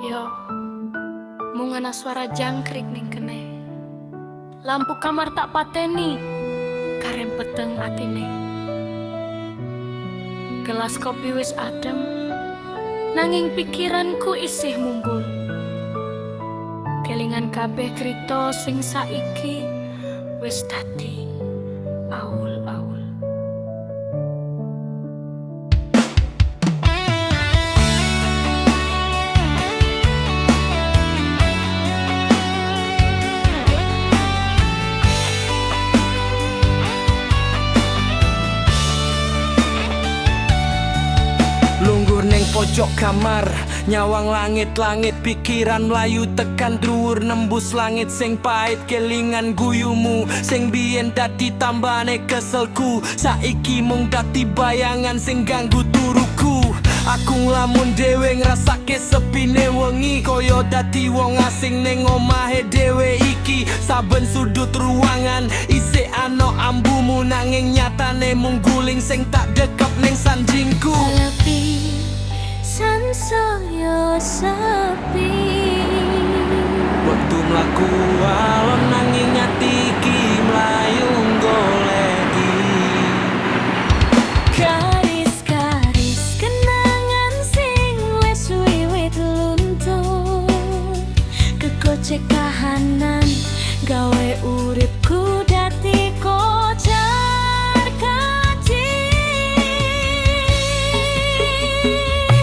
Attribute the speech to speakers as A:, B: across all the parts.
A: Yo, mungana suara jangkrik ning kene. Lampu kamar tak pateni, karen peteng atine. Gelas kopi wis adem, nanging pikiranku isih mumbul. Kelingan kabeh krito sing saiki wis dadi aul-aul.
B: Lungguh neng pojok kamar, nyawang langit-langit, pikiran melayu tekan dhuwur nembus langit sing pahit. Kelingan guyumu sing biyen dadi tambane keselku, saiki mung dadi bayangan sing ganggu turuku. Aku nglamun dhewe ngrasake sepine wengi, kaya dadi wong asing ning omahe dhewe iki. Saben sudut ruangan isih ana ambumu, nanging nyatane mung guling sing tak dekep ning sanjingku.
C: Tapi sansaya sepi,
B: Waktu mlaku alon nanging ati iki mlayu goleki.
C: garis-garis kenangan sing wis wiwit luntur, kegocek kahanan gawe uripku dadi kocar kacir.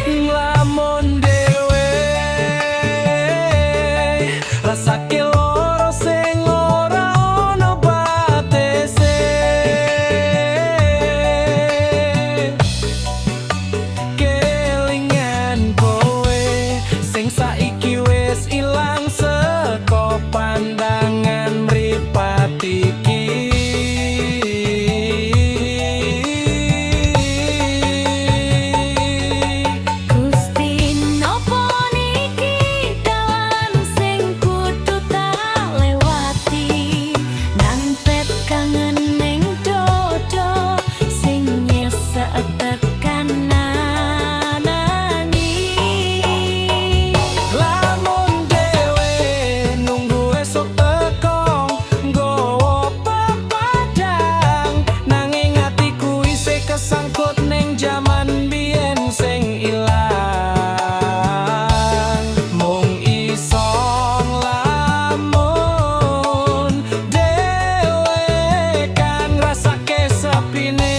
B: Nglamun dhewe rasake loro sing ora ono batese. Kelingan kowe sing saiki wis ilang saka pandangan mripat iki.
C: Gusti nopo niki dalan sing kudu tak lewati, nampet kangen ning dodo sing nyesek tekananani.
B: Lamun dhewe nunggu esuk teko nggawa pepadang, nanging atiku isih kesangkut ning jaman biyen sing ilang. Mung iso nglamun dhewe kan ngrasake sepine.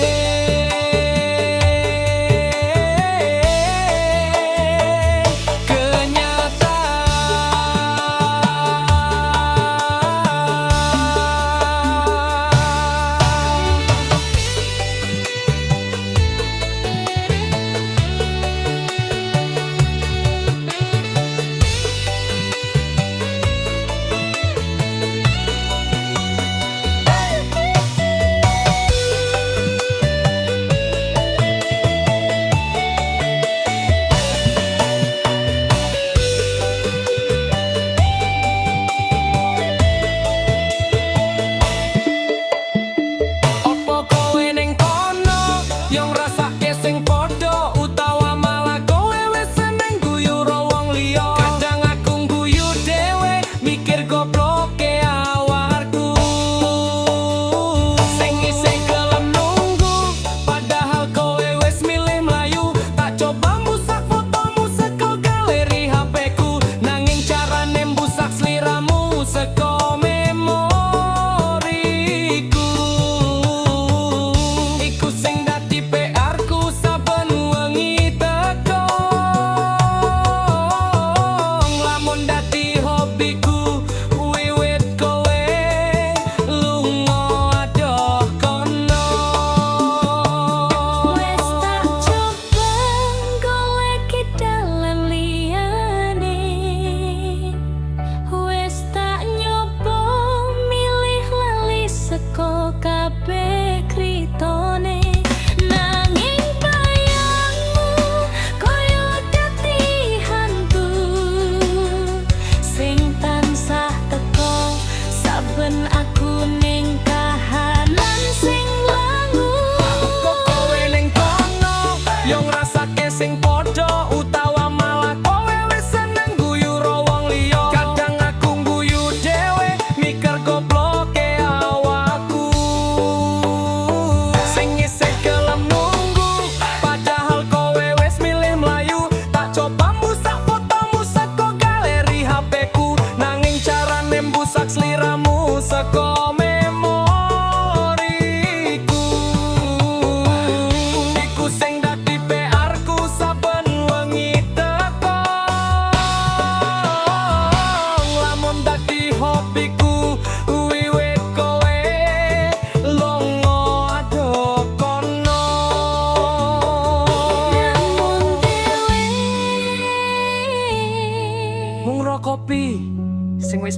B: Opo kowe ning kono yo ngrasake sing padha, utawa malah kowe wis seneng guyu ro wong liya. Kadang aku guyu dhewe mikir gobloke awarku sing isih gelem nunggu, padahal kowe wis milih mlayu. Tak coba mbusak fotomu saka galeri HP-ku, nanging carane mbusak sliramu saka memoriku. Iku sing dadi PR-ku saben wengi teko, lamun dadi hobiku wiwit kowe lunga adoh kono.
C: Wes tak coba goleki dalan liyane, wes tak nyoba milih lali saka kabeh kritone, nanging bayangmu koyo dadi hantu sing tansah teko saben aku ning kahanan sing langu.
B: Kok kowe ning kono yo ngrasake sing padha, utawa malah kowe wis seneng guyu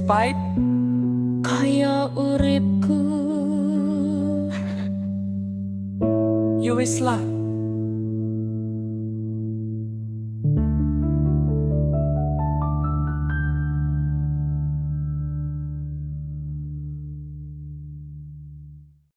B: pahit.
C: Kaya uripku
B: Yo wis lah,